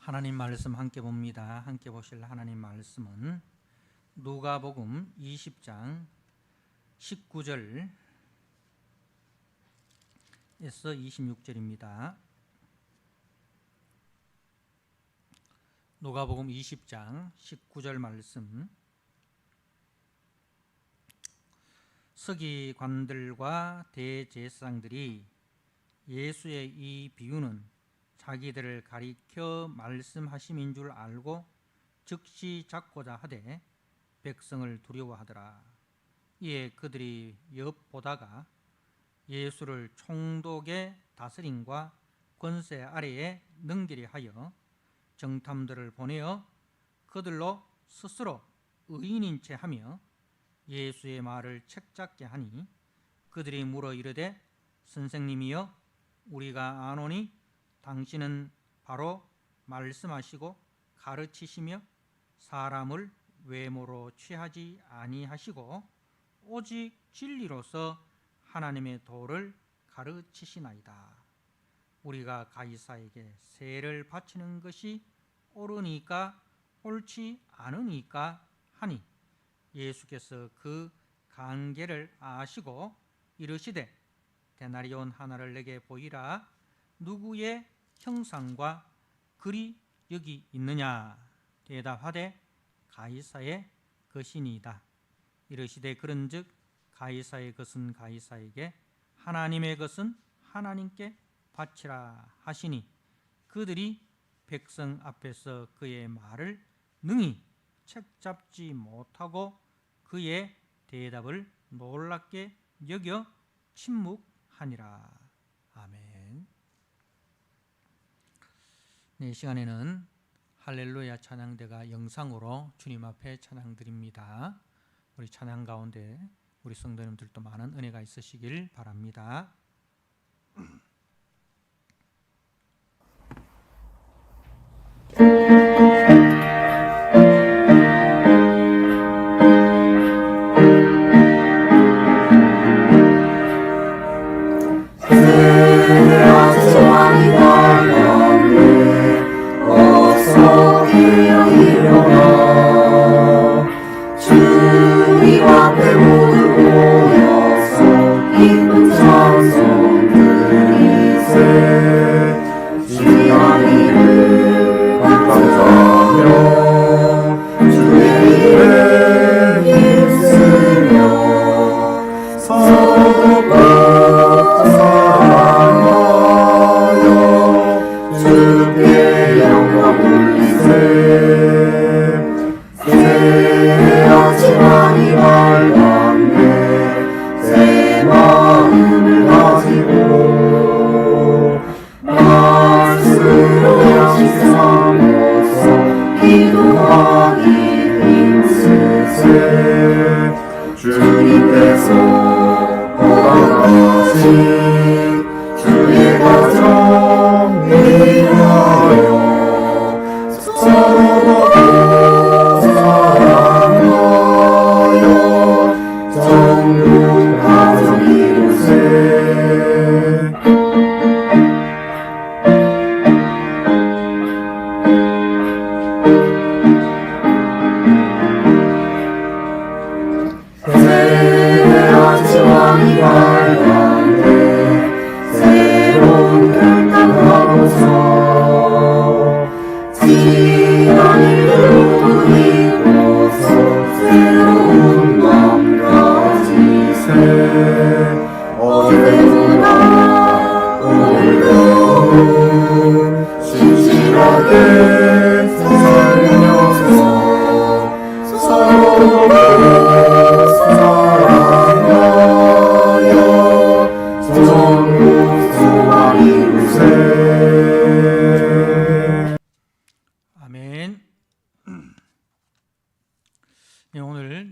하나님 말씀 함께 봅니다. 함께 보실 하나님 말씀은 누가복음 20장 19절에서 26절입니다. 누가복음 20장 19절 말씀. 서기관들과 대제사장들이 예수의 이 비유는 자기들을 가리켜 말씀하심인 줄 알고 즉시 잡고자 하되 백성을 두려워하더라. 이에 그들이 엿보다가 예수를 총독의 다스림과 권세 아래에 능결히 하여 정탐들을 보내어 그들로 스스로 의인인 채 하며 예수의 말을 책잡게 하니 그들이 물어 이르되 선생님이여 우리가 아노니 당신은 바로 말씀하시고 가르치시며 사람을 외모로 취하지 아니하시고 오직 진리로서 하나님의 도를 가르치시나이다. 우리가 가이사에게 세를 바치는 것이 옳으니까 옳지 않으니까 하니 예수께서 그 관계를 아시고 이르시되 데나리온 하나를 내게 보이라. 누구의 형상과 글이 여기 있느냐? 대답하되 가이사의 것이니이다. 이르시되 그런즉 가이사의 것은 가이사에게 하나님의 것은 하나님께 바치라 하시니 그들이 백성 앞에서 그의 말을 능히 책잡지 못하고 그의 대답을 놀랍게 여겨 침묵하니라. 아멘. 이 시간에는 할렐루야 찬양대가 영상으로 주님 앞에 찬양드립니다. 우리 찬양 가운데 우리 성도님들도 많은 은혜가 있으시길 바랍니다.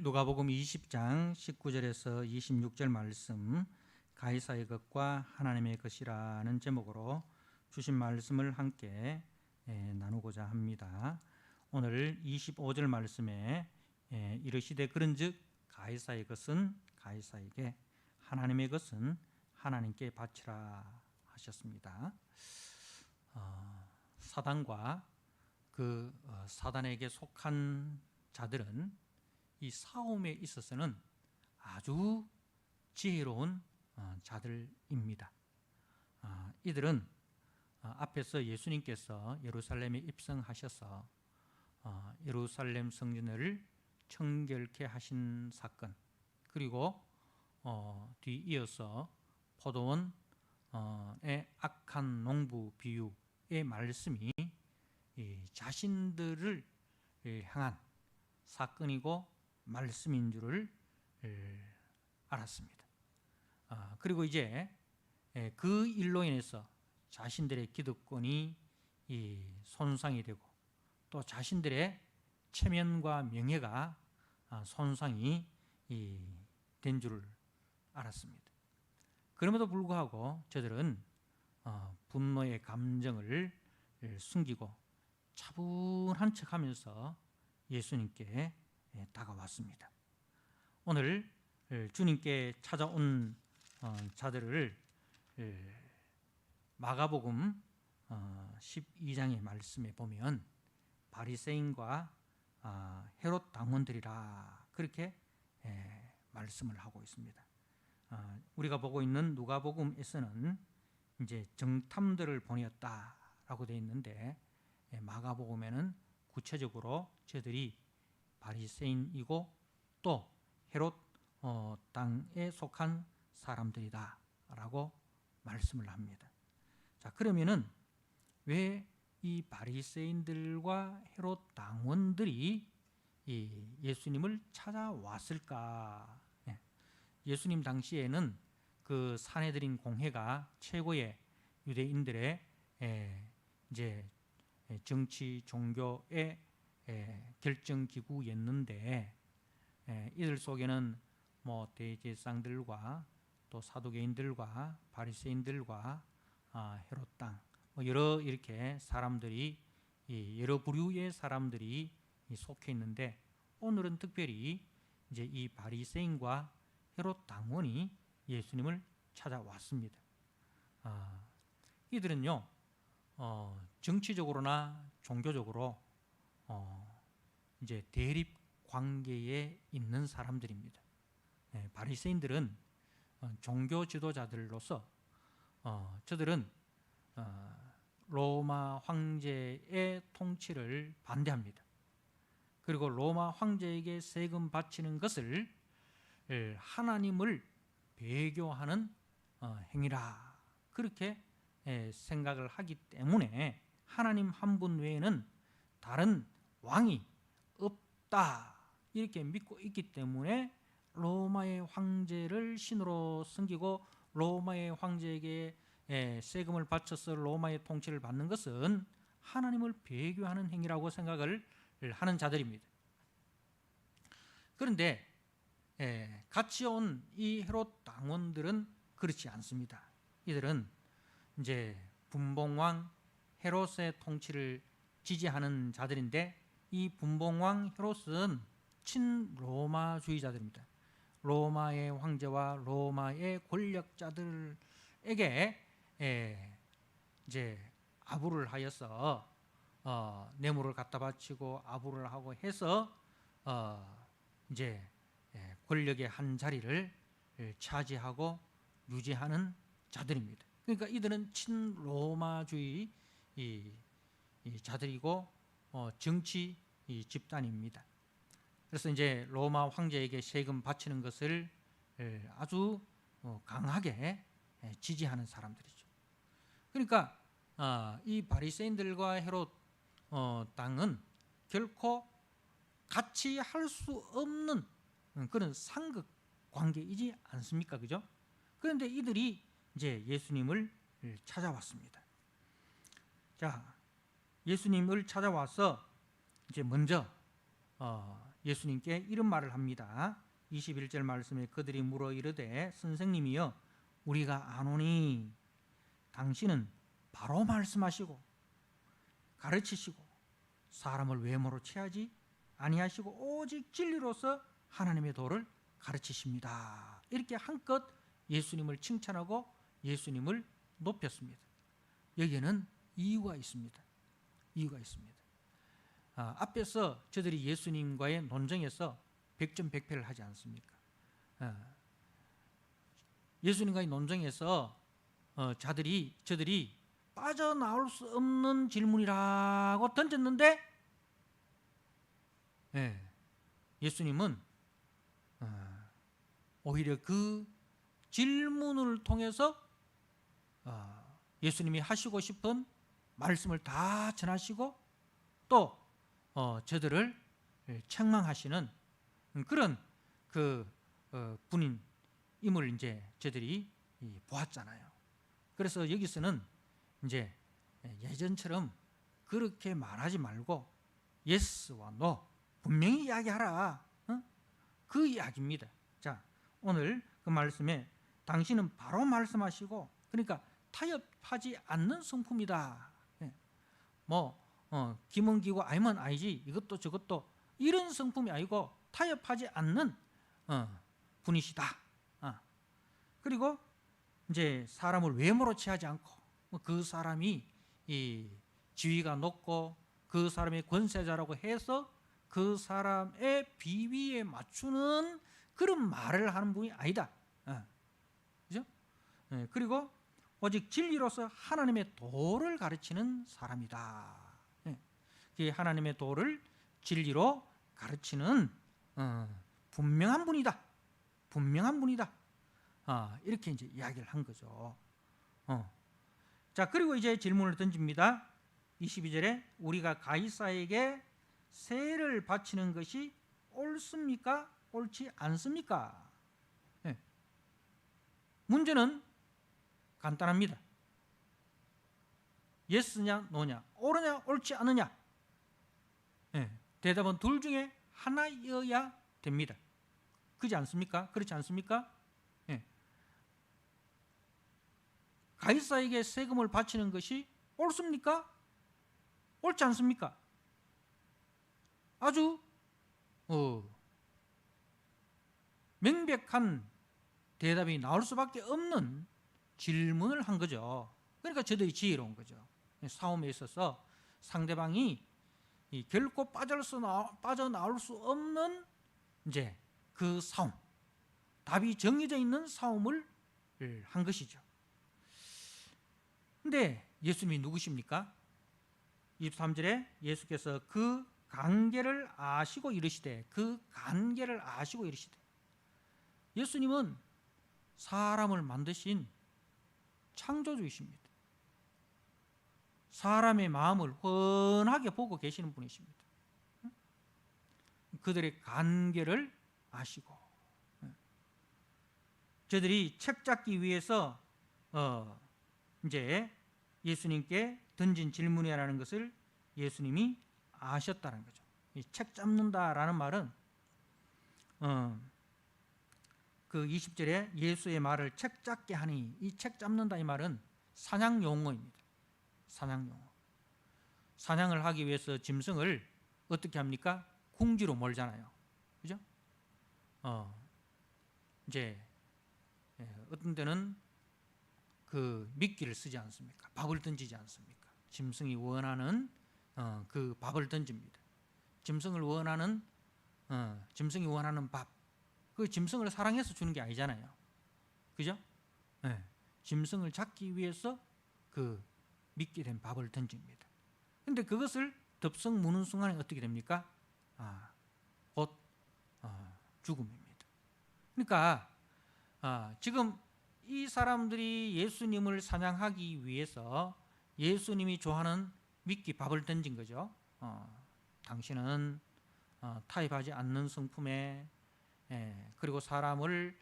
누가복음 20장 19절에서 26절 말씀 가이사의 것과 하나님의 것이라는 제목으로 주신 말씀을 함께 나누고자 합니다. 오늘 25절 말씀에 이르시되 그런즉 가이사의 것은 가이사에게 하나님의 것은 하나님께 바치라 하셨습니다. 사단과 그 사단에게 속한 자들은 이 싸움에 있어서는 아주 지혜로운 자들입니다. 이들은 앞에서 예수님께서 예루살렘에 입성하셔서 예루살렘 성전을 청결케 하신 사건, 그리고 뒤이어서 포도원의 악한 농부 비유의 말씀이 자신들을 향한 사건이고 말씀인 줄을 알았습니다. 그리고 이제 그 일로 인해서 자신들의 기득권이 손상이 되고 또 자신들의 체면과 명예가 손상이 된 줄을 알았습니다. 그럼에도 불구하고 저들은 분노의 감정을 숨기고 차분한 척하면서 예수님께 다가왔습니다. 오늘 주님께 찾아온 자들을 마가복음 12장의 말씀에 보면 바리새인과 헤롯 당원들이라 그렇게 말씀을 하고 있습니다. 우리가 보고 있는 누가복음에서는 이제 정탐들을 보냈다라고 되어 있는데 마가복음에는 구체적으로 저들이 바리새인이고 또 헤롯 땅에 속한 사람들이다라고 말씀을 합니다. 자, 그러면은 왜 이 바리새인들과 헤롯 당원들이 예수님을 찾아왔을까? 예수님 당시에는 그 산헤드린 공회가 최고의 유대인들의 이제 정치 종교의 결정 기구였는데 이들 속에는 뭐 대제사장들과 또 사두개인들과 바리새인들과 헤롯 땅 여러 이렇게 사람들이 여러 부류의 사람들이 속해 있는데 오늘은 특별히 이제 이 바리새인과 헤롯 당원이 예수님을 찾아왔습니다. 이들은요 정치적으로나 종교적으로 이제 대립 관계에 있는 사람들입니다. 바리새인들은 종교 지도자들로서 저들은 로마 황제의 통치를 반대합니다. 그리고 로마 황제에게 세금 바치는 것을 하나님을 배교하는 행위라 그렇게 생각을 하기 때문에 하나님 한 분 외에는 다른 왕이 없다 이렇게 믿고 있기 때문에 로마의 황제를 신으로 섬기고 로마의 황제에게 세금을 바쳐서 로마의 통치를 받는 것은 하나님을 배교하는 행위라고 생각을 하는 자들입니다. 그런데 같이 온 이 헤롯 당원들은 그렇지 않습니다. 이들은 이제 분봉왕 헤롯의 통치를 지지하는 자들인데 이 분봉왕 헤롯은 친로마주의자들입니다. 로마의 황제와 로마의 권력자들에게 이제 아부를 하여서 뇌물을 갖다 바치고 아부를 하고 해서 이제 권력의 한 자리를 차지하고 유지하는 자들입니다. 그러니까 이들은 친로마주의 자들이고 정치 집단입니다. 그래서 이제 로마 황제에게 세금 바치는 것을 아주 강하게 지지하는 사람들이죠. 그러니까 이 바리새인들과 헤롯 땅은 결코 같이 할 수 없는 그런 상극 관계이지 않습니까? 그죠? 그런데 이들이 이제 예수님을 찾아왔습니다. 자, 예수님을 찾아와서 이제 먼저 예수님께 이런 말을 합니다. 21절 말씀에 그들이 물어 이르되 선생님이여 우리가 아노니 당신은 바로 말씀하시고 가르치시고 사람을 외모로 취하지 아니하시고 오직 진리로서 하나님의 도를 가르치십니다. 이렇게 한껏 예수님을 칭찬하고 예수님을 높였습니다. 여기에는 이유가 있습니다. 이유가 있습니다. 앞에서 저들이 예수님과의 논쟁에서 백전백패를 하지 않습니까? 예수님과의 논쟁에서 저들이 빠져나올 수 없는 질문이라고 던졌는데 예수님은 오히려 그 질문을 통해서 예수님이 하시고 싶은 말씀을 다 전하시고 또 저들을 책망하시는 그런 분임을 이제 저들이 보았잖아요. 그래서 여기서는 이제 예전처럼 그렇게 말하지 말고 예스와 노 분명히 이야기하라. 그 이야기입니다. 자, 오늘 그 말씀에 당신은 바로 말씀하시고 그러니까 타협하지 않는 성품이다. 김은기고 아니면 아니지 이것도 저것도 이런 성품이 아니고 타협하지 않는 분이시다. 그리고 이제 사람을 외모로 취하지 않고 그 사람이 이 지위가 높고 그 사람의 권세자라고 해서 그 사람의 비위에 맞추는 그런 말을 하는 분이 아니다. 그죠? 그리고 오직 진리로서 하나님의 도를 가르치는 사람이다. 하나님의 도를 진리로 가르치는 분명한 분이다. 분명한 분이다. 이렇게 이제 이야기를 한 거죠. 자, 그리고 이제 질문을 던집니다. 22절에 우리가 가이사에게 세를 바치는 것이 옳습니까? 옳지 않습니까? 문제는 간단합니다. 예스냐 노냐, 옳으냐 옳지 않느냐. 대답은 둘 중에 하나여야 됩니다. 그렇지 않습니까? 그렇지 않습니까? 가이사에게 세금을 바치는 것이 옳습니까? 옳지 않습니까? 아주 명백한 대답이 나올 수밖에 없는 질문을 한 거죠. 그러니까 저들이 지혜로운 거죠. 싸움에 있어서 상대방이 결코 빠져나올 수 없는 이제 그 싸움, 답이 정해져 있는 싸움을 한 것이죠. 근데 예수님이 누구십니까? 23절에 예수께서 그 관계를 아시고 이르시되 예수님은 사람을 만드신 창조주이십니다. 사람의 마음을 훤하게 보고 계시는 분이십니다. 그들의 관계를 아시고 저들이 책 잡기 위해서 이제 예수님께 던진 질문이라는 것을 예수님이 아셨다는 거죠. 이 책 잡는다라는 말은 그 20절에 예수의 말을 책 잡게 하니 이 책 잡는다 이 말은 사냥 용어입니다. 사냥 용어. 사냥을 하기 위해서 짐승을 어떻게 합니까? 궁지로 몰잖아요. 그죠? 이제 어떤 때는 그 미끼를 쓰지 않습니까? 밥을 던지지 않습니까? 짐승이 원하는 그 밥을 던집니다. 짐승이 원하는 밥. 그 짐승을 사랑해서 주는 게 아니잖아요. 그죠? 짐승을 잡기 위해서 그 미끼 된 밥을 던집니다. 근데 그것을 덥석 무는 순간에 어떻게 됩니까? 곧 죽음입니다. 그러니까 지금 이 사람들이 예수님을 사냥하기 위해서 예수님이 좋아하는 미끼 밥을 던진 거죠. 당신은 타협하지 않는 성품에 그리고 사람을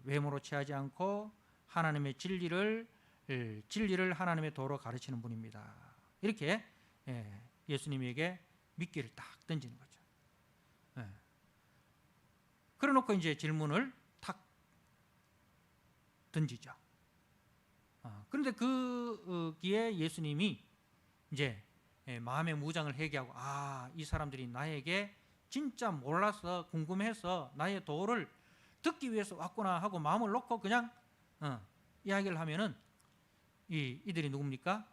외모로 취하지 않고 하나님의 진리를 하나님의 도로 가르치는 분입니다. 이렇게 예수님에게 미끼를 딱 던지는 거죠. 그래놓고 이제 질문을 탁 던지죠. 그런데 그기에 예수님이 이제 마음의 무장을 회개하고 이 사람들이 나에게 진짜 몰라서 궁금해서 나의 도를 듣기 위해서 왔구나 하고 마음을 놓고 그냥 이야기를 하면은 이들이 누굽니까?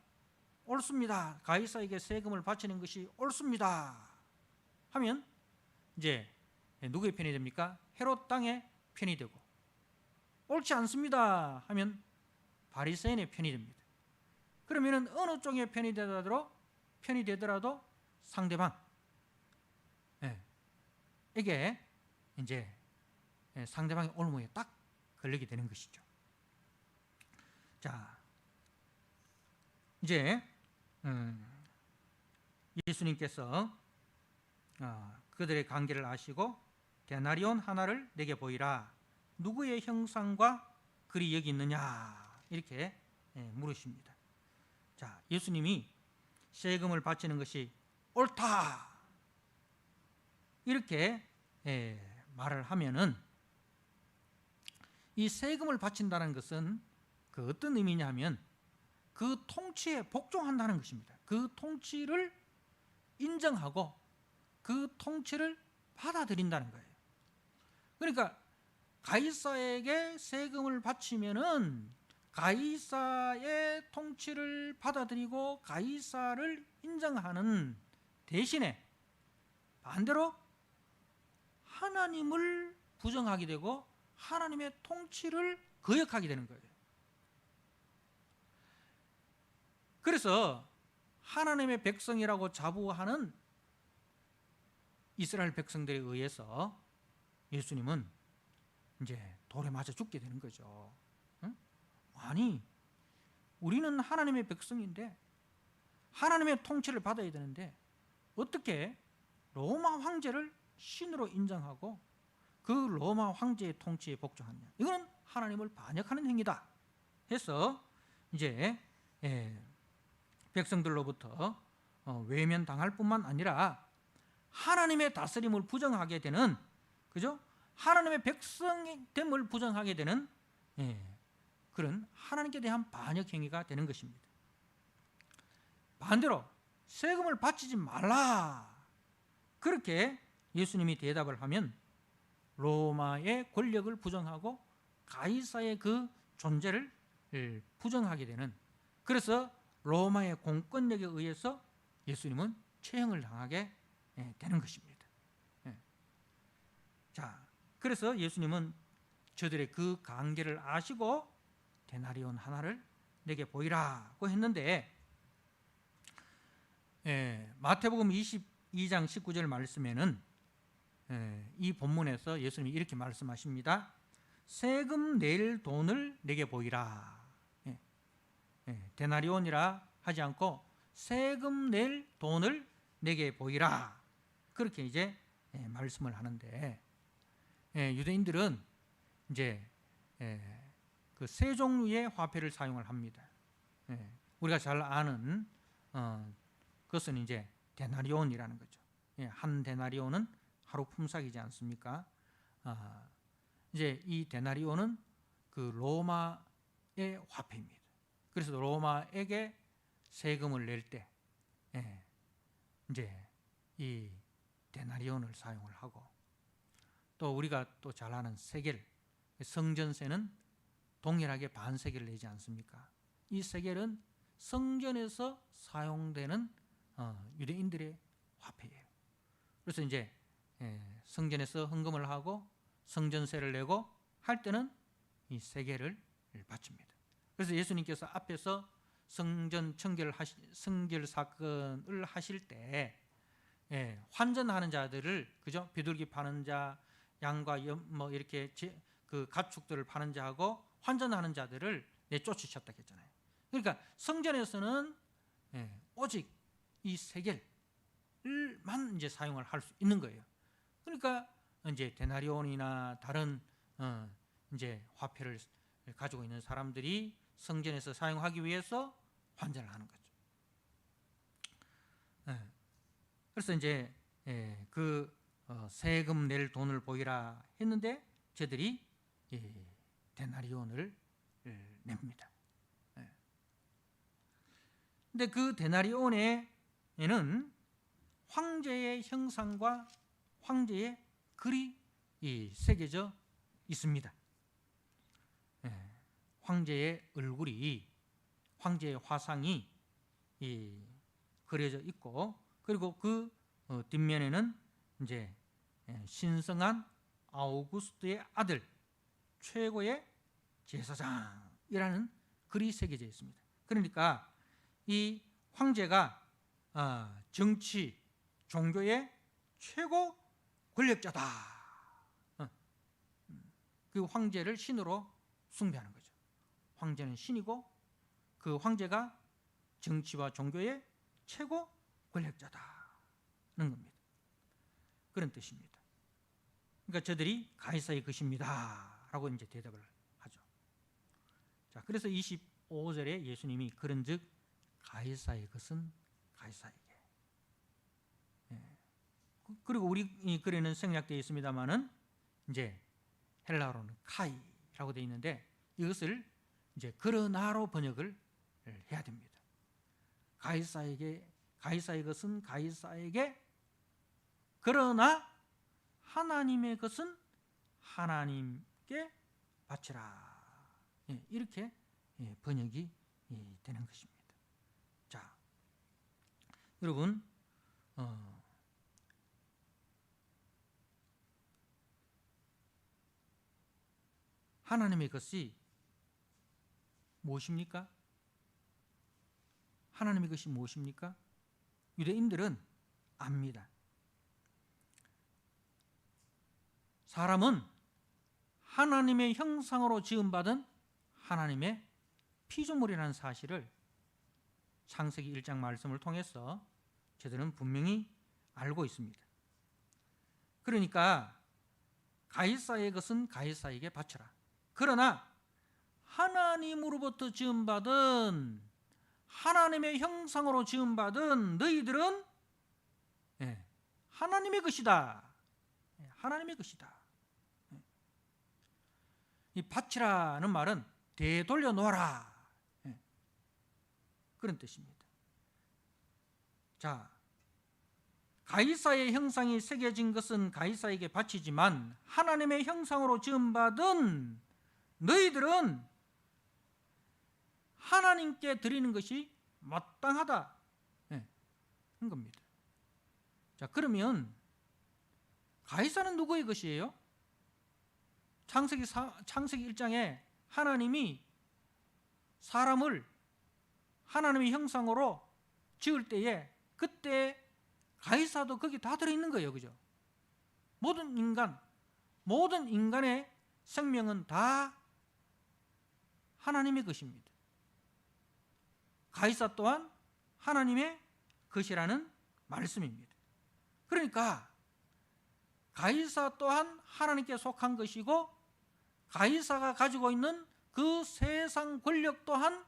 옳습니다. 가이사에게 세금을 바치는 것이 옳습니다. 하면 이제 누구의 편이 됩니까? 헤롯 당의 편이 되고, 옳지 않습니다 하면 바리새인의 편이 됩니다. 그러면은 어느 쪽의 편이 되더라도 상대방 에게 이제 상대방의 올무에 딱 걸리게 되는 것이죠. 자, 이제 예수님께서 그들의 관계를 아시고 데나리온 하나를 내게 보이라. 누구의 형상과 글이 여기 있느냐 이렇게 물으십니다. 자, 예수님이 세금을 바치는 것이 옳다 이렇게 말을 하면은, 이 세금을 바친다는 것은 그 어떤 의미냐면 그 통치에 복종한다는 것입니다. 그 통치를 인정하고 그 통치를 받아들인다는 거예요. 그러니까 가이사에게 세금을 바치면은 가이사의 통치를 받아들이고 가이사를 인정하는 대신에 반대로 하나님을 부정하게 되고 하나님의 통치를 거역하게 되는 거예요. 그래서 하나님의 백성이라고 자부하는 이스라엘 백성들에 의해서 예수님은 이제 돌에 맞아 죽게 되는 거죠. 응? 아니, 우리는 하나님의 백성인데 하나님의 통치를 받아야 되는데 어떻게 로마 황제를 신으로 인정하고 그 로마 황제의 통치에 복종하느냐, 이거는 하나님을 반역하는 행위다 해서 이제 백성들로부터 외면당할 뿐만 아니라 하나님의 다스림을 부정하게 되는, 그죠? 하나님의 백성됨을 부정하게 되는 그런 하나님께 대한 반역 행위가 되는 것입니다. 반대로 세금을 바치지 말라 그렇게 예수님이 대답을 하면 로마의 권력을 부정하고 가이사의 그 존재를 부정하게 되는, 그래서 로마의 공권력에 의해서 예수님은 처형을 당하게 되는 것입니다. 자, 그래서 예수님은 저들의 그 관계를 아시고 데나리온 하나를 내게 보이라고 했는데, 마태복음 22장 19절 말씀에는 이 본문에서 예수님이 이렇게 말씀하십니다. 세금 낼 돈을 내게 보이라. 데나리온이라 하지 않고 세금 낼 돈을 내게 보이라, 그렇게 이제 말씀을 하는데, 유대인들은 이제 그 세 종류의 화폐를 사용을 합니다. 우리가 잘 아는 그것은 이제 데나리온이라는 거죠. 한 데나리온은 하루 품삯이지 않습니까? 이제 이 데나리온은 그 로마의 화폐입니다. 그래서 로마에게 세금을 낼 때 이제 이 데나리온을 사용을 하고, 또 우리가 또 잘 아는 세겔, 성전세는 동일하게 반세겔을 내지 않습니까? 이 세겔은 성전에서 사용되는 유대인들의 화폐예요. 그래서 이제 성전에서 헌금을 하고 성전세를 내고 할 때는 이 세겔을 바칩니다. 그래서 예수님께서 앞에서 성전 성결 사건을 하실 때 환전하는 자들을, 그죠? 비둘기 파는 자, 양과 뭐 이렇게 그 가축들을 파는 자하고 환전하는 자들을 내쫓으셨다 했잖아요. 그러니까 성전에서는 오직 이 세겔만 이제 사용을 할 수 있는 거예요. 그러니까 이제 데나리온이나 다른 이제 화폐를 가지고 있는 사람들이 성전에서 사용하기 위해서 환전을 하는 거죠. 그래서 이제 그 세금 낼 돈을 보이라 했는데 저들이 데나리온을 냅니다. 근데 그 데나리온에는 황제의 형상과 황제의 글이 새겨져 있습니다. 황제의 얼굴이, 황제의 화상이 그려져 있고, 그리고 그 뒷면에는 이제 신성한 아우구스트의 아들, 최고의 제사장이라는 글이 새겨져 있습니다. 그러니까 이 황제가 정치, 종교의 최고 권력자다. 그 황제를 신으로 숭배하는 거죠. 황제는 신이고 그 황제가 정치와 종교의 최고 권력자다는 겁니다. 그런 뜻입니다. 그러니까 저들이 가이사의 것입니다 라고 이제 대답을 하죠. 자, 그래서 25절에 예수님이 그런즉 가이사의 것은 가이사에게. 그리고 우리 글에는 생략되어 있습니다만은 이제 헬라어로는 카이라고 되어 있는데 이것을 이제 그러나로 번역을 해야 됩니다. 가이사의 것은 가이사에게, 그러나 하나님의 것은 하나님께 바치라. 이렇게 번역이 되는 것입니다. 자, 여러분, 하나님의 것이 무엇입니까? 하나님의 것이 무엇입니까? 유대인들은 압니다. 사람은 하나님의 형상으로 지음받은 하나님의 피조물이라는 사실을 창세기 1장 말씀을 통해서 저들은 분명히 알고 있습니다. 그러니까 가이사의 것은 가이사에게 바쳐라. 그러나 하나님으로부터 지음받은, 하나님의 형상으로 지음받은 너희들은 하나님의 것이다. 하나님의 것이다. 이 바치라는 말은 되돌려 놓아라. 그런 뜻입니다. 자, 가이사의 형상이 새겨진 것은 가이사에게 바치지만 하나님의 형상으로 지음받은 너희들은 하나님께 드리는 것이 마땅하다. 그런 겁니다. 자, 그러면 가이사는 누구의 것이에요? 창세기 1장에 하나님이 사람을 하나님의 형상으로 지을 때에 그때 가이사도 거기 다 들어있는 거예요. 그죠? 모든 인간의 생명은 다 하나님의 것입니다. 가이사 또한 하나님의 것이라는 말씀입니다. 그러니까 가이사 또한 하나님께 속한 것이고 가이사가 가지고 있는 그 세상 권력 또한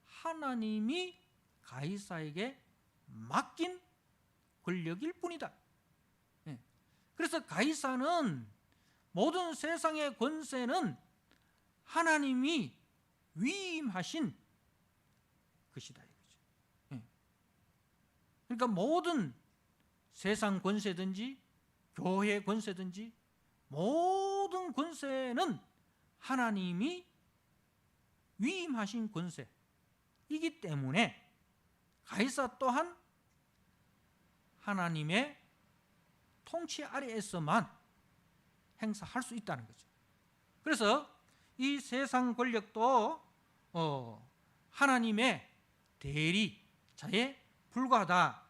하나님이 가이사에게 맡긴 권력일 뿐이다. 그래서 가이사는 모든 세상의 권세는 하나님이 위임하신 것이다. 그러니까 모든 세상 권세든지 교회 권세든지 모든 권세는 하나님이 위임하신 권세이기 때문에 가이사 또한 하나님의 통치 아래에서만 행사할 수 있다는 거죠. 그래서 이 세상 권력도 하나님의 대리자에 불과하다.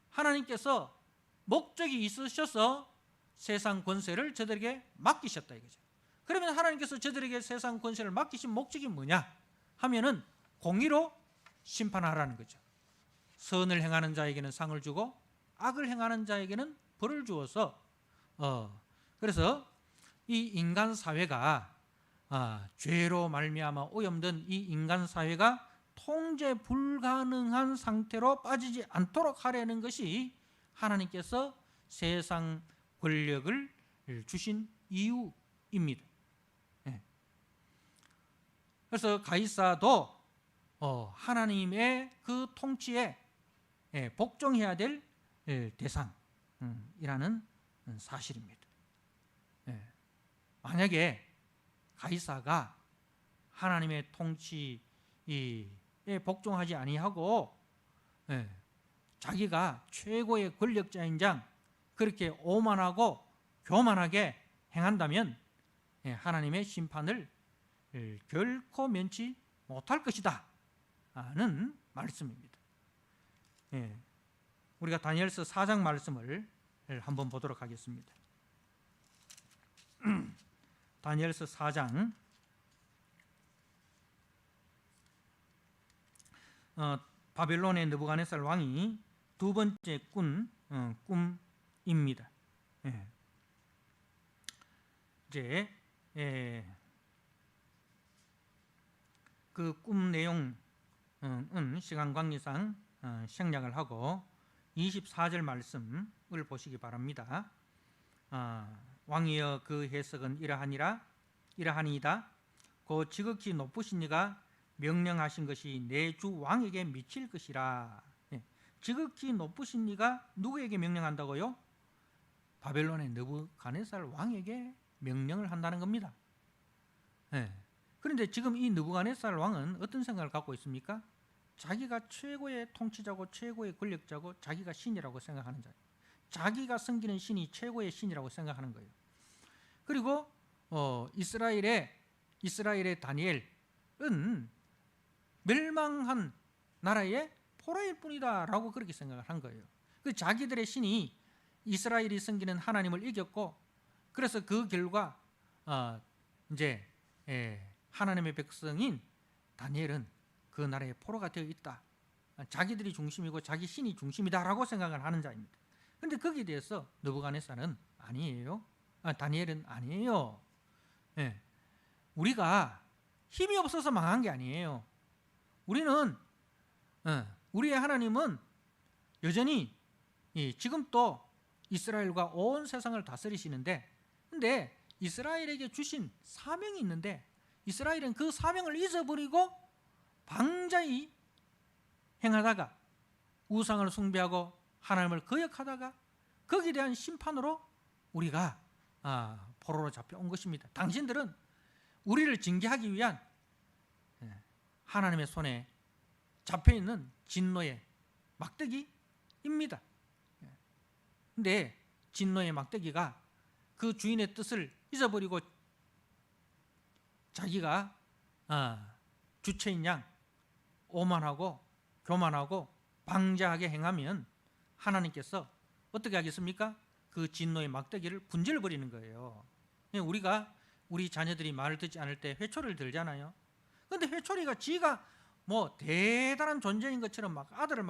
하나님께서 목적이 있으셔서 세상 권세를 저들에게 맡기셨다 이거죠. 그러면 하나님께서 저들에게 세상 권세를 맡기신 목적이 뭐냐 하면은 공의로 심판하라는 거죠. 선을 행하는 자에게는 상을 주고 악을 행하는 자에게는 벌을 주어서 그래서 이 인간 사회가 죄로 말미암아 오염된 이 인간 사회가 통제 불가능한 상태로 빠지지 않도록 하려는 것이 하나님께서 세상 권력을 주신 이유입니다. 그래서 가이사도 하나님의 그 통치에 복종해야 될 대상이라는 사실입니다. 만약에 가이사가 하나님의 통치 복종하지 아니하고 자기가 최고의 권력자인 그렇게 오만하고 교만하게 행한다면 하나님의 심판을 결코 면치 못할 것이다 는 말씀입니다. 우리가 다니엘서 4장 말씀을 한번 보도록 하겠습니다. 다니엘서 4장 바벨론의 느부갓네살 왕이 두 번째 꿈입니다. 이제 그 꿈 내용은 시간 관계상 생략을 하고 24절 말씀을 보시기 바랍니다. 왕이여 그 해석은 이러하니이다. 그 지극히 높으신 이가 명령하신 것이 내 주 왕에게 미칠 것이라. 지극히 높으신 이가 누구에게 명령한다고요? 바벨론의 느부갓네살 왕에게 명령을 한다는 겁니다. 그런데 지금 이 느부갓네살 왕은 어떤 생각을 갖고 있습니까? 자기가 최고의 통치자고 최고의 권력자고 자기가 신이라고 생각하는 자예요. 자기가 섬기는 신이 최고의 신이라고 생각하는 거예요. 그리고 이스라엘의 다니엘은 멸망한 나라의 포로일 뿐이다 라고 그렇게 생각을 한 거예요. 그 자기들의 신이 이스라엘이 섬기는 하나님을 이겼고, 그래서 그 결과 이제 하나님의 백성인 다니엘은 그 나라의 포로가 되어 있다. 자기들이 중심이고 자기 신이 중심이다라고 생각을 하는 자입니다. 그런데 거기에 대해서 느부갓네살은 아니에요. 다니엘은 아니에요. 우리가 힘이 없어서 망한 게 아니에요. 우리의 하나님은 여전히 지금 또 이스라엘과 온 세상을 다스리시는데, 근데 이스라엘에게 주신 사명이 있는데 이스라엘은 그 사명을 잊어버리고 방자히 행하다가 우상을 숭배하고 하나님을 거역하다가 거기에 대한 심판으로 우리가 포로로 잡혀온 것입니다. 당신들은 우리를 징계하기 위한 하나님의 손에 잡혀있는 진노의 막대기입니다. 근데 진노의 막대기가 그 주인의 뜻을 잊어버리고 자기가 주체인 양 오만하고 교만하고 방자하게 행하면 하나님께서 어떻게 하겠습니까? 그 진노의 막대기를 분질러버리는 거예요. 우리가 우리 자녀들이 말을 듣지 않을 때 회초리를 들잖아요. 그런데 회초리가 지가 뭐 대단한 존재인 것처럼 막 아들을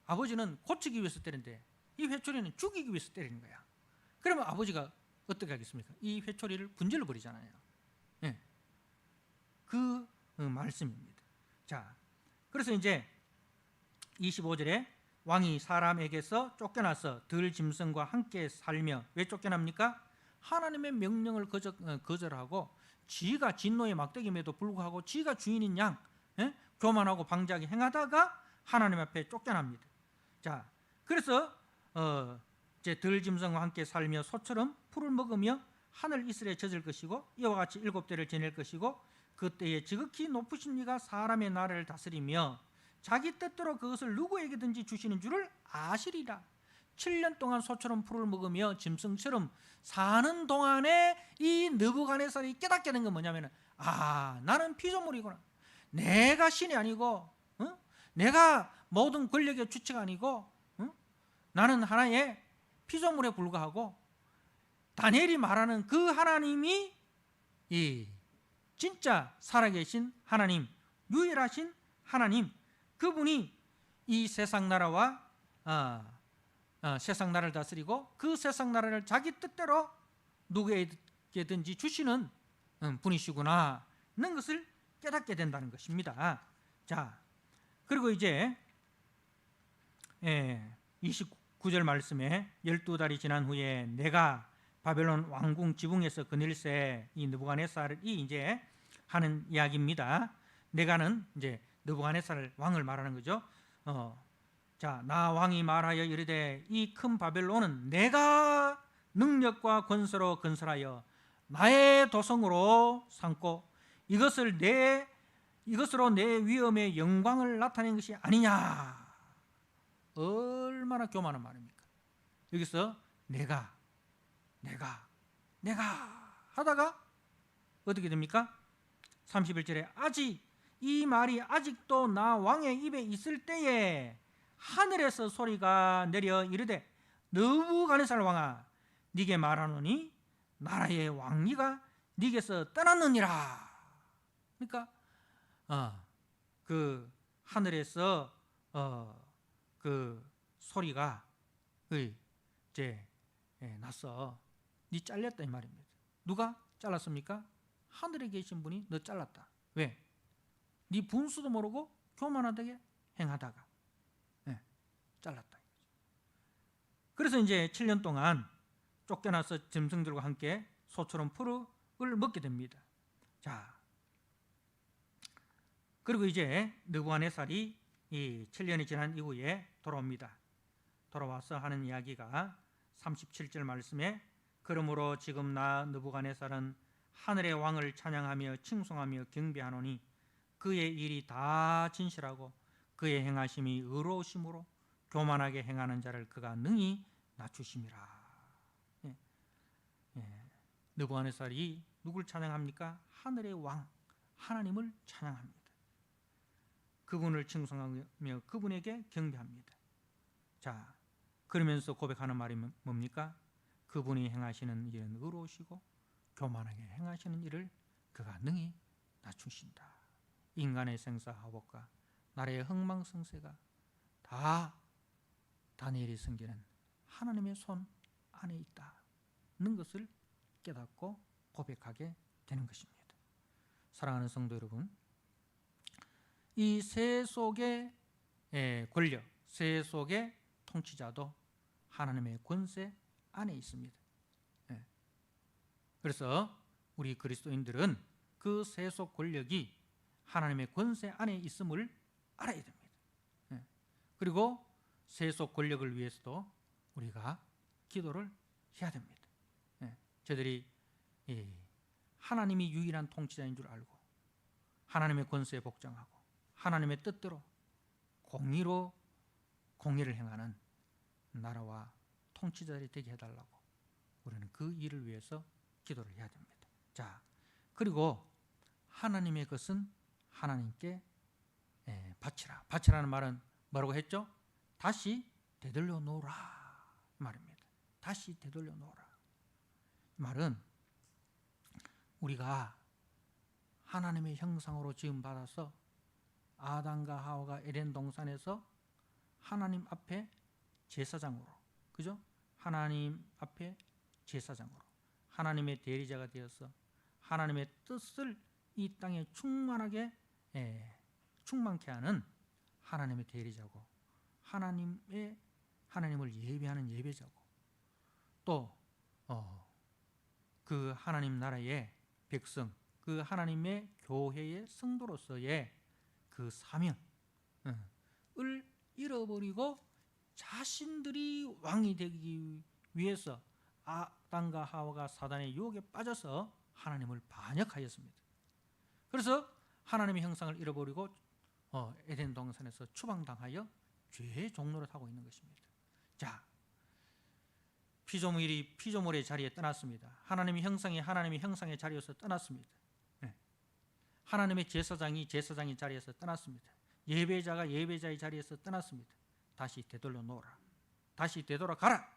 아버지는 고치기 위해서 때리는데 이 회초리는 죽이기 위해서 때리는 거야. 그러면 아버지가 어떻게 하겠습니까? 이 회초리를 분질러 버리잖아요. 그 말씀입니다. 자, 그래서 이제 25절에 왕이 사람에게서 쫓겨나서 들 짐승과 함께 살며, 왜 쫓겨납니까? 하나님의 명령을 거절하고 지가 진노의 막대기임에도 불구하고 지가 주인인 양 교만하고 방자하게 행하다가 하나님 앞에 쫓겨납니다. 자, 그래서 이제 들 짐승과 함께 살며 소처럼 풀을 먹으며 하늘 이슬에 젖을 것이고 이와 같이 7대를 지낼 것이고, 그때에 지극히 높으신 이가 사람의 나라를 다스리며 자기 뜻대로 그것을 누구에게든지 주시는 줄을 아시리라. 7년 동안 소처럼 풀을 먹으며 짐승처럼 사는 동안에 이 느부갓네살이 깨닫게 된 건 뭐냐면, 나는 피조물이구나. 내가 신이 아니고 내가 모든 권력의 주체가 아니고 나는 하나의 피조물에 불과하고, 다니엘이 말하는 그 하나님이 이 진짜 살아계신 하나님, 유일하신 하나님, 그분이 이 세상 나라와 세상 나라를 다스리고 그 세상 나라를 자기 뜻대로 누구에게든지 주시는 분이시구나는 것을 깨닫게 된다는 것입니다. 자, 그리고 이제 29절 말씀에 12달이 지난 후에 내가 바벨론 왕궁 지붕에서 그늘새, 이 느부갓네살이 이제 하는 이야기입니다. 내가는 이제 느부갓네살 왕을 말하는 거죠. 자, 나 왕이 말하여 이르되 이 큰 바벨론은 내가 능력과 권세로 건설하여 나의 도성으로 삼고 이것을 내 이것으로 내 위엄의 영광을 나타낸 것이 아니냐. 얼마나 교만한 말입니까? 여기서 내가 하다가 어떻게 됩니까? 31절에 아직 이 말이 아직도 나 왕의 입에 있을 때에 하늘에서 소리가 내려 이르되 느부갓네살 왕아 네게 말하노니 나라의 왕위가 네게서 떠났느니라. 그러니까 그 하늘에서 그 소리가 이제 났어. 네 잘렸다 이 말입니다. 누가 잘랐습니까? 하늘에 계신 분이 너 잘랐다. 왜? 네 분수도 모르고 교만하게 행하다가 잘랐다. 그래서 이제 7년 동안 쫓겨나서 짐승들과 함께 소처럼 풀을 먹게 됩니다. 자, 그리고 이제 느부갓네살이 이 7년이 지난 이후에 돌아옵니다. 돌아와서 하는 이야기가 37절 말씀에 그러므로 지금 나 느부갓네살은 하늘의 왕을 찬양하며 칭송하며 경배하노니 그의 일이 다 진실하고 그의 행하심이 의로우심으로 교만하게 행하는 자를 그가 능히 낮추심이라. 느부갓네살이 누굴 찬양합니까? 하늘의 왕 하나님을 찬양합니다. 그분을 칭송하며 그분에게 경배합니다. 자, 그러면서 고백하는 말이 뭡니까? 그분이 행하시는 일은 의로우시고 교만하게 행하시는 일을 그가 능히 낮추신다. 인간의 생사화복과 나라의 흥망성쇠가 다 다니엘이 섬기는 하나님의 손 안에 있다는 것을 깨닫고 고백하게 되는 것입니다. 사랑하는 성도 여러분, 이 세속의 권력, 세속의 통치자도 하나님의 권세 안에 있습니다. 그래서 우리 그리스도인들은 그 세속 권력이 하나님의 권세 안에 있음을 알아야 됩니다. 그리고 세속 권력을 위해서도 우리가 기도를 해야 됩니다. 저들이 하나님이 유일한 통치자인 줄 알고 하나님의 권세에 복종하고 하나님의 뜻대로 공의로 공의를 행하는 나라와 통치자들이 되게 해달라고 우리는 그 일을 위해서 기도를 해야 됩니다. 자, 그리고 하나님의 것은 하나님께 바치라. 바치라는 말은 뭐라고 했죠? 다시 되돌려 놓으라 말입니다. 다시 되돌려 놓으라. 말은 우리가 하나님의 형상으로 지음 받아서 아담과 하와가 에덴 동산에서 하나님 앞에 제사장으로, 그죠? 하나님 앞에 제사장으로 하나님의 대리자가 되어서 하나님의 뜻을 이 땅에 충만하게 충만케 하는 하나님의 대리자고 하나님을 예배하는 예배자고 또 그 하나님 나라의 백성, 그 하나님의 교회의 성도로서의 그 사명을 잃어버리고 자신들이 왕이 되기 위해서 아담과 하와가 사단의 유혹에 빠져서 하나님을 반역하였습니다. 그래서 하나님의 형상을 잃어버리고 에덴 동산에서 추방당하여 죄의 종노릇 하고 있는 것입니다. 자, 피조물이 피조물의 자리에 떠났습니다. 하나님의 형상이 하나님의 형상의 자리에서 떠났습니다. 하나님의 제사장이 제사장의 자리에서 떠났습니다. 예배자가 예배자의 자리에서 떠났습니다. 다시 되돌려 놓으라. 다시 되돌아가라.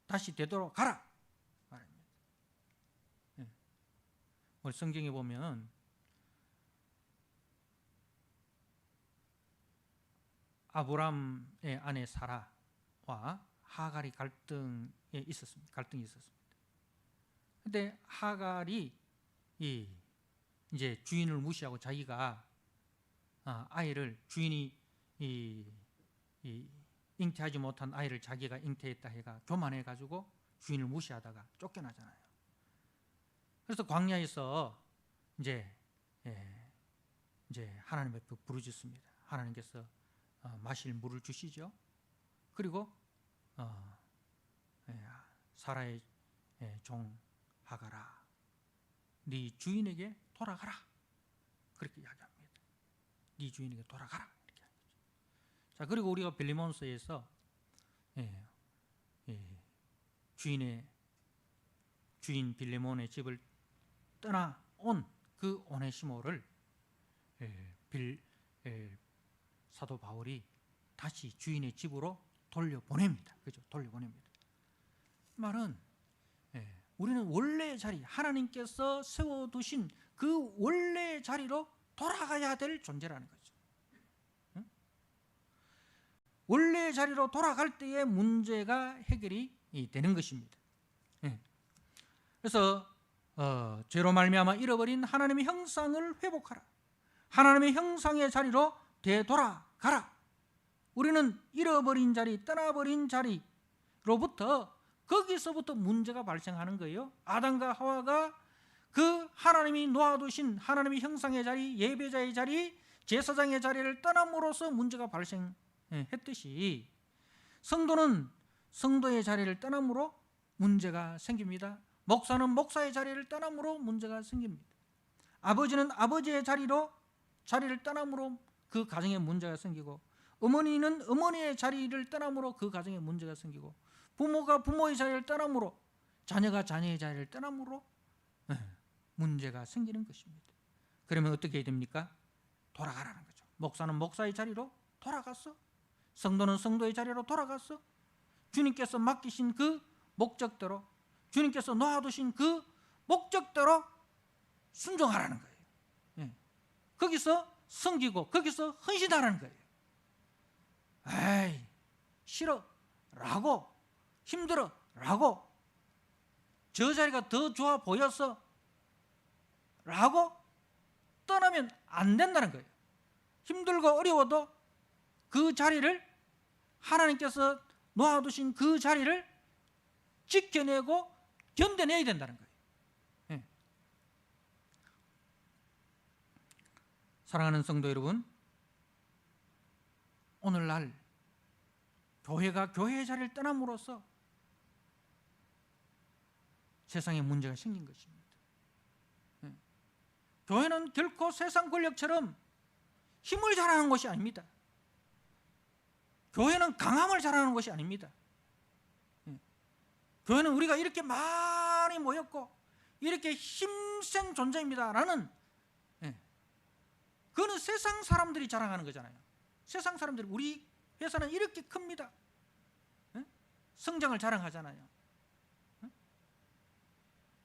다시 되돌아가라 말입니다. 우리 성경에 보면 아브람의 아내 사라와 하갈이 갈등이 있었습니다. 그런데 하갈이 이제 주인을 무시하고 자기가 아이를 주인이 잉태하지 못한 아이를 자기가 잉태했다 해가 교만해가지고 주인을 무시하다가 쫓겨나잖아요. 그래서 광야에서 이제 하나님 앞에 부르짖습니다. 하나님께서 마실 물을 주시죠. 그리고 사라의 종 하갈아, 네 주인에게 돌아가라. 그렇게 이야기합니다. 네 주인에게 돌아가라. 이렇게. 자, 그리고 우리가 빌리몬서에서 주인 빌레몬의 집을 떠나온 그 오네시모를 사도 바울이 다시 주인의 집으로 돌려보냅니다. 그죠? 돌려보냅니다. 말은 우리는 원래의 자리, 하나님께서 세워두신 그 원래의 자리로 돌아가야 될 존재라는 거죠. 응? 원래의 자리로 돌아갈 때의 문제가 해결이 되는 것입니다. 그래서 죄로 말미암아 잃어버린 하나님의 형상을 회복하라. 하나님의 형상의 자리로 되돌아가라. 우리는 잃어버린 자리, 떠나버린 자리로부터 거기서부터 문제가 발생하는 거예요. 아담과 하와가 그 하나님이 놓아두신 하나님의 형상의 자리, 예배자의 자리, 제사장의 자리를 떠남으로써 문제가 발생했듯이 성도는 성도의 자리를 떠남으로 문제가 생깁니다. 목사는 목사의 자리를 떠남으로 문제가 생깁니다. 아버지는 아버지의 자리를 떠남으로 그 가정에 문제가 생기고, 어머니는 어머니의 자리를 떠남으로 그 가정에 문제가 생기고, 부모가 부모의 자리를 떠남으로, 자녀가 자녀의 자리를 떠남으로 문제가 생기는 것입니다. 그러면 어떻게 해야 됩니까? 돌아가라는 거죠. 목사는 목사의 자리로 돌아갔어. 성도는 성도의 자리로 돌아갔어. 주님께서 맡기신 그 목적대로, 주님께서 놓아두신 그 목적대로 순종하라는 거예요. 거기서 섬기고 거기서 헌신하라는 거예요. 에이, 싫어 라고, 힘들어 라고, 저 자리가 더 좋아 보였어 라고 떠나면 안 된다는 거예요. 힘들고 어려워도 그 자리를, 하나님께서 놓아두신 그 자리를 지켜내고 견뎌내야 된다는 거예요. 사랑하는 성도 여러분, 오늘날 교회가 교회의 자리를 떠남으로써 세상에 문제가 생긴 것입니다. 교회는 결코 세상 권력처럼 힘을 자랑하는 것이 아닙니다. 교회는 강함을 자랑하는 것이 아닙니다. 교회는 우리가 이렇게 많이 모였고 이렇게 힘센 존재입니다 라는, 그거는 세상 사람들이 자랑하는 거잖아요. 세상 사람들이 우리 회사는 이렇게 큽니다, 성장을 자랑하잖아요.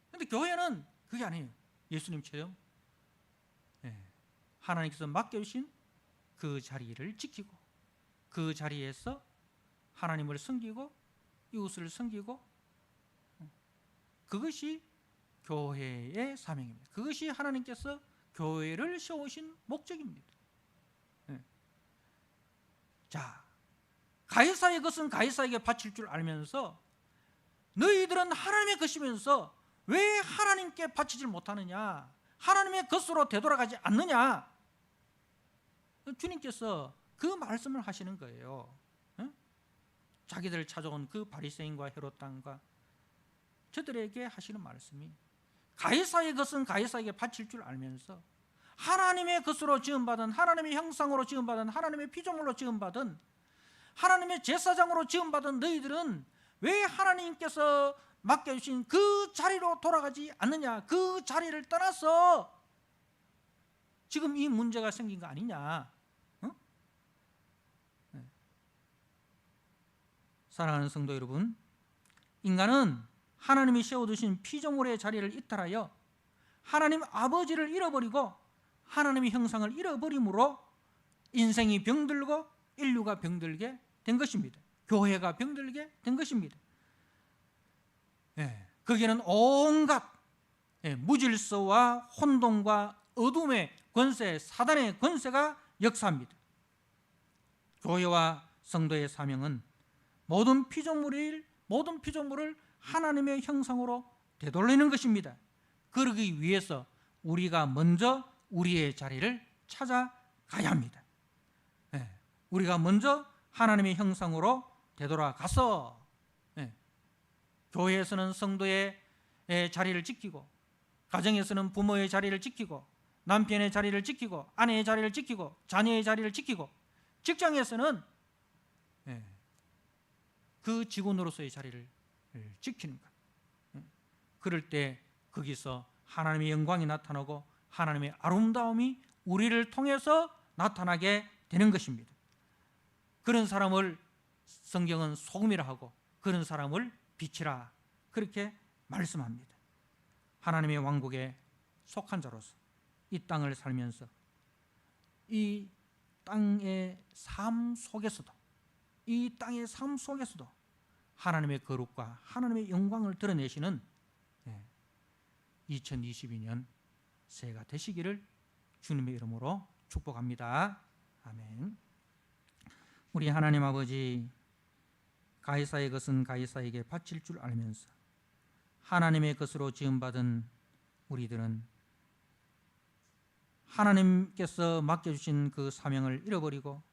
그런데 교회는 그게 아니에요. 예수님처럼 하나님께서 맡겨주신 그 자리를 지키고, 그 자리에서 하나님을 섬기고 이웃을 섬기고, 그것이 교회의 사명입니다. 그것이 하나님께서 교회를 세우신 목적입니다. 자, 가이사의 것은 가이사에게 바칠 줄 알면서 너희들은 하나님의 것이면서 왜 하나님께 바치질 못하느냐, 하나님의 것으로 되돌아가지 않느냐, 주님께서 그 말씀을 하시는 거예요. 자기들 찾아온 그 바리새인과 헤롯 당과 저들에게 하시는 말씀이, 가이사의 것은 가이사에게 바칠 줄 알면서 하나님의 것으로 지음받은, 하나님의 형상으로 지음받은, 하나님의 피조물로 지음받은, 하나님의 제사장으로 지음받은 너희들은 왜 하나님께서 맡겨주신 그 자리로 돌아가지 않느냐, 그 자리를 떠나서 지금 이 문제가 생긴 거 아니냐. 사랑하는 성도 여러분, 인간은 하나님이 세워두신 피조물의 자리를 이탈하여 하나님 아버지를 잃어버리고 하나님의 형상을 잃어버림으로 인생이 병들고 인류가 병들게 된 것입니다. 교회가 병들게 된 것입니다. 거기에는 온갖 무질서와 혼돈과 어둠의 권세, 사단의 권세가 역사합니다. 교회와 성도의 사명은 모든 피조물을 하나님의 형상으로 되돌리는 것입니다. 그러기 위해서 우리가 먼저 우리의 자리를 찾아가야 합니다. 우리가 먼저 하나님의 형상으로 되돌아가서 교회에서는 성도의 자리를 지키고, 가정에서는 부모의 자리를 지키고, 남편의 자리를 지키고 아내의 자리를 지키고 자녀의 자리를 지키고 직장에서는 그 직원으로서의 자리를 지키는 것. 그럴 때 거기서 하나님의 영광이 나타나고 하나님의 아름다움이 우리를 통해서 나타나게 되는 것입니다. 그런 사람을 성경은 소금이라 하고 그런 사람을 빛이라 그렇게 말씀합니다. 하나님의 왕국에 속한 자로서 이 땅을 살면서 이 땅의 삶 속에서도 하나님의 거룩과 하나님의 영광을 드러내시는 2022년 새해가 되시기를 주님의 이름으로 축복합니다. 아멘. 우리 하나님 아버지, 가이사의 것은 가이사에게 바칠 줄 알면서 하나님의 것으로 지음받은 우리들은 하나님께서 맡겨주신 그 사명을 잃어버리고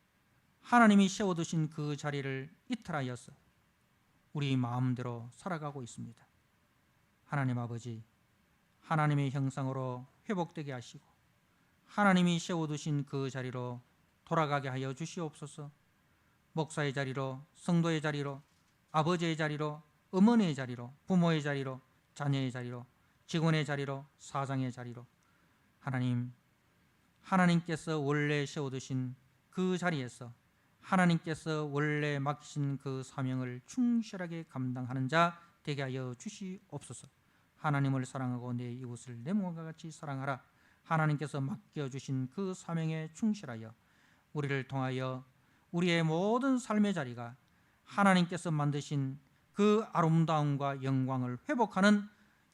하나님이 세워두신 그 자리를 이탈하여서 우리 마음대로 살아가고 있습니다. 하나님 아버지, 하나님의 형상으로 회복되게 하시고 하나님이 세워두신 그 자리로 돌아가게 하여 주시옵소서. 목사의 자리로, 성도의 자리로, 아버지의 자리로, 어머니의 자리로, 부모의 자리로, 자녀의 자리로, 직원의 자리로, 사장의 자리로 하나님께서 원래 세워두신 그 자리에서 하나님께서 원래 맡기신 그 사명을 충실하게 감당하는 자 되게 하여 주시옵소서. 하나님을 사랑하고 내 이웃을 내 몸과 같이 사랑하라. 하나님께서 맡겨주신 그 사명에 충실하여 우리를 통하여 우리의 모든 삶의 자리가 하나님께서 만드신 그 아름다움과 영광을 회복하는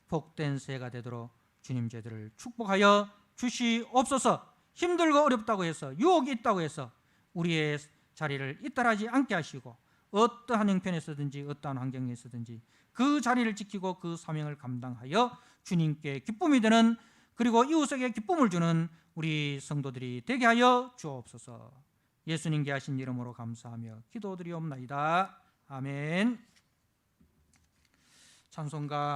복된 새해가 되도록 주님 저희들을 축복하여 주시옵소서. 힘들고 어렵다고 해서 유혹이 있다고 해서 우리의 자리를 이탈하지 않게 하시고 어떠한 형편에서든지 어떠한 환경에서든지 그 자리를 지키고 그 사명을 감당하여 주님께 기쁨이 되는, 그리고 이웃에게 기쁨을 주는 우리 성도들이 되게 하여 주옵소서. 예수님께 하신 이름으로 감사하며 기도드리옵나이다. 아멘. 찬송가